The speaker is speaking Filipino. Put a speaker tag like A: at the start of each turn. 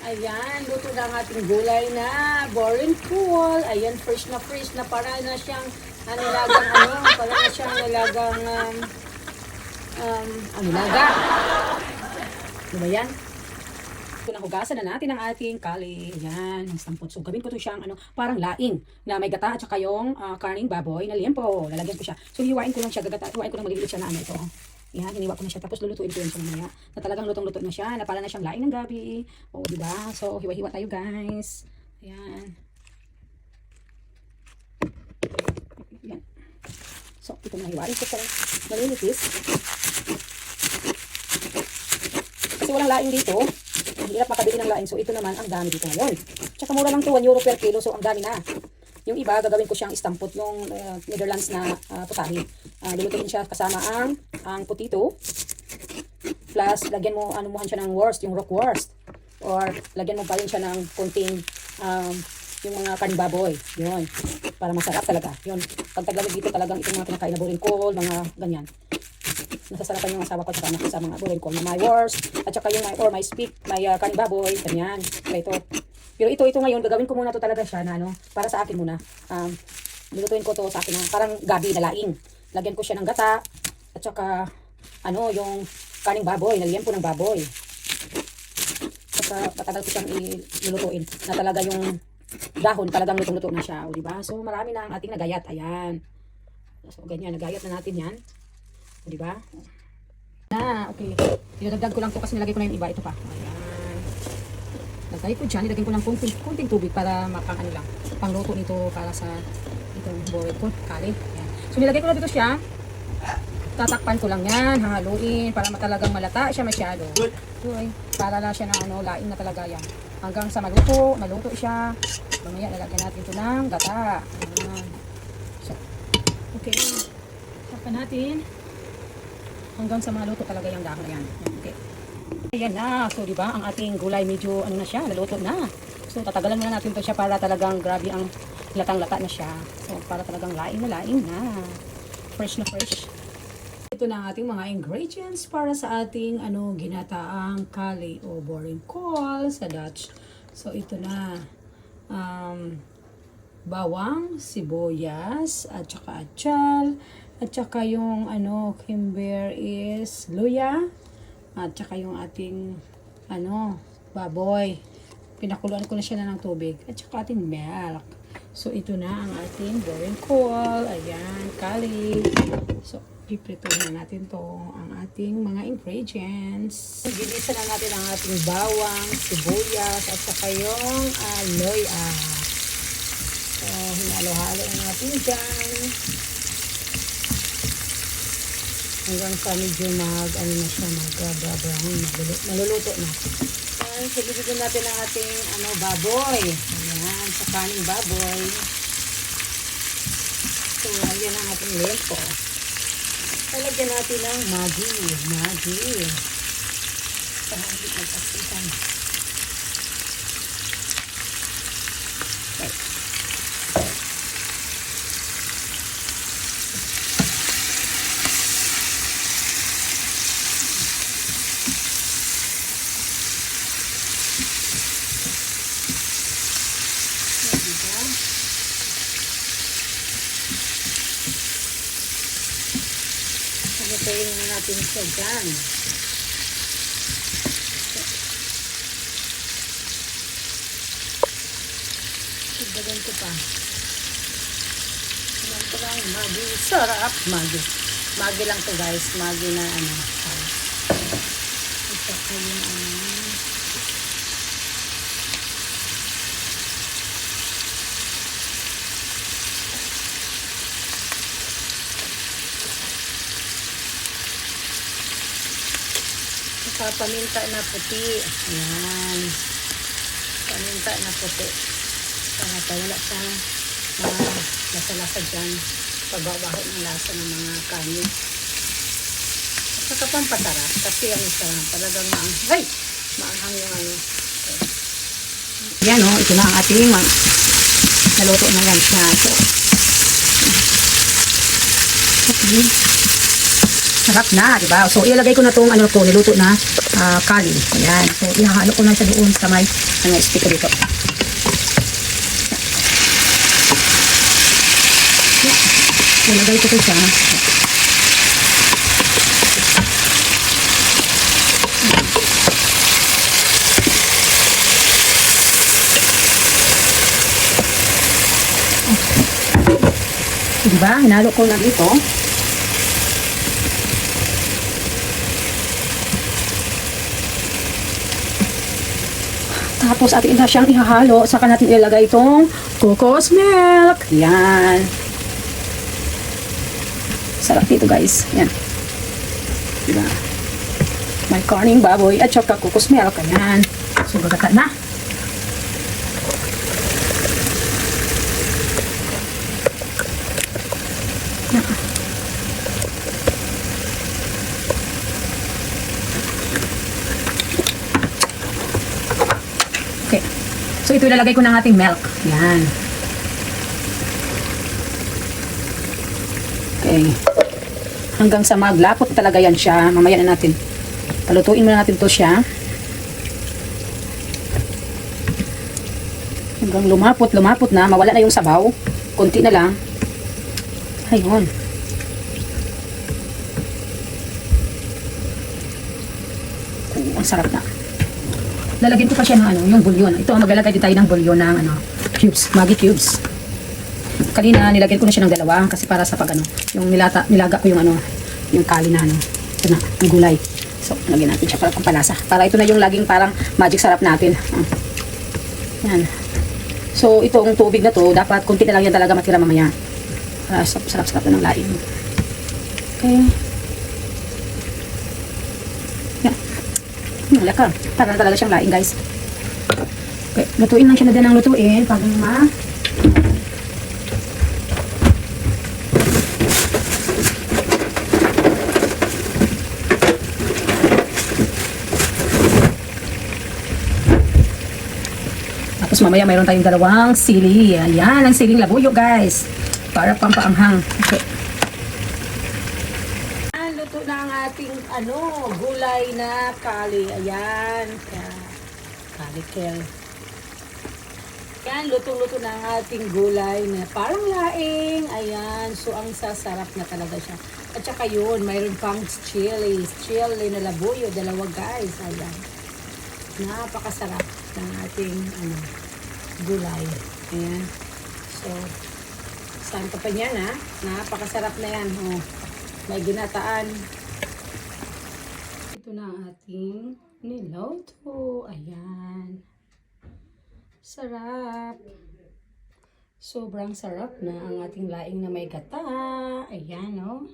A: Ayan, luto na ang ating gulay na boring cool. Ayan, fresh na para na siyang nilagang para na siyang nilagang nilaga. Ano ba yan? Ito na, hugasan na natin ang ating kali. Ayan, stampot. So, gawin ko ito siyang parang laing na may gata at saka yung karning baboy na liempo. Lalagyan ko siya. So, hiwain ko lang siya, hiwain ko lang maliliit siya na ito. Yan, hiniwa ko na siya. Tapos lulutuin ko yun siya mamaya. Na talagang lutong-luto na siya. Na para na siyang laing ng gabi. O, diba? So, hiwa-hiwa tayo, guys. Ayan. Ayan. So, ito na hiwain ko parang malinipis. Kasi walang laing dito. Ang hirap makabili ng laing. So, ito naman ang dami dito ngayon. Tsaka mura lang to, 1 euro per kilo. So, ang dami na. Yung iba, gagawin ko siyang istampot, yung Netherlands na putahe. Lulutuin siya kasama ang putito. Plus, lagyan mo, anuhan siya ng wurst, yung rock wurst. Or, lagyan mo pa rin siya ng konting, yung mga karning baboy. Yun. Para masarap talaga. Yun. Pag taglamig dito talagang itong mga kinakain na boringkol, mga ganyan. Nasasarapan yung asawa ko sa mga boringkol na may wurst, at saka yung may speak, may karning baboy, ganyan. So, pero ito ngayon, gagawin ko muna to talaga siya na para sa akin muna. Lulutuin ko to sa akin parang gabi na laing. Lagyan ko siya ng gata at saka yung kaning baboy, naliyan po ng baboy. Saka patagal ko siyang ilulutuin na talaga yung dahon talagang lutong-luto na siya, o diba? So marami na ang ating nagayat, ayan. So ganyan, nagayat na natin yan. O diba? Okay. Dinadagdag ko lang to kasi nilagay ko na yung iba, ito pa. Ayan. Lagay ko dyan, nilagay ko lang kunting tubig para pangluto nito para sa itong boiled ko, kali. Ayan. So nilagay ko na dito siya, tatakpan ko lang yan, hahaluin para talagang malata siya masyado. Okay. Para na siya na laing na talaga yan. Hanggang sa maluto siya. Mamaya nalagyan natin ito ng gata. Ayan. So, okay. Takpan natin. Hanggang sa maluto talaga yung dahon na yan. Okay. Ayan na. So, diba, ang ating gulay medyo, na siya, naluto na. So, tatagalan muna natin to siya para talagang grabe ang latang-lata na siya. So, para talagang laing na. Fresh na fresh. Ito na ang ating mga ingredients para sa ating, ginataang kali o boring cool sa Dutch. So, ito na. Bawang, sibuyas, at saka atsal, at saka yung, kimber is luya. At saka yung ating baboy. Pinakuluan ko na siya ng tubig. At saka ating milk. So, ito na ang ating boring cool. Ayan, kali. So, piprituhin na natin to ang ating mga ingredients. Gilisa na natin ang ating bawang, sibuyas, at saka yung luya. So, hinalo-halo na natin dyan. Hanggang sa medyo mag-brown, maluluto na. Ayan, so bibigyan natin ang ating baboy. Ayan, sa kaning baboy. So, ayan ang ating lempo. Talagyan natin ng Maggi. So, hindi magpasitan. Okay. Pagkatayin na natin siya dyan. Dagan ko pa. Ayan ko lang, Maggi. Sarap, Maggi. Maggi lang to guys. Maggi na ito ko yung paminta na puti. Ayan. Paminta na puti. Para wala sa lasa-lasa dyan. Pagbabaho ng lasa ng mga kanin. At saka pampasarap. Kasi talagang maanghang yung Okay. Yan ito na ang ating naluto ng lunch na ito. Okay. Sarap na, diba? So, ilalagay ko na itong niluto na kali. Ayan. So, ihahalo ko na siya doon sa may stick ko dito. Nilagay ko siya. Diba? Hinalo ko na dito. Tapos atin na siyang ihahalo. Saka natin ilalagay itong cocos milk. Yan. Sarap dito guys. Yan. Diba? May karning baboy at saka cocos milk. Ayan. So gagata na. Okay. So, ito ilalagay ko ng ating milk. Yan. Okay. Hanggang sa maglapot talaga yan siya. Mamaya na natin. Palutuin muna natin to siya. Hanggang lumapot na. Mawala na yung sabaw. Kunti na lang. Ayun. Ang sarap na. Lalagyan ko pa siya ng yung bulyon. Ito ang maglalagay din tayo ng bulyon ng cubes, Maggi cubes. Kanina nilagyan ko na siya ng dalawa kasi para sa yung nilaga ko yung kali na ito na, ang gulay. So, lagyan natin siya para pampalasa. Para ito na yung laging parang magic sarap natin. Yan. So, itong tubig na to, dapat kunti na lang yan talaga matira mamaya. Para sarap-sarap na ng laing. Okay. Laka. Para talaga siyang laing guys. Okay. Lutuin lang siya na din ang lutuin. Pag tapos mamaya mayroon tayong dalawang sili. Ayan, ang siling labuyo guys. Para pampaanghang. Okay. Luto na ang ating gulay na kali. Ayan. Kali kel. Ayan, luto-luto na ang ating gulay na parang laing. Ayan. So, ang sasarap na talaga siya. At saka yun, mayroon pang chili. Chili na labuyo. Dalawa guys. Ayan. Napakasarap ng ating gulay. Ayan. So, saan pa niyan ha? Napakasarap na yan. Oh. May ginataan. Ito na ang ating niluto. Ayan. Sarap. Sobrang sarap na ang ating laing na may gata. Ayan, oh.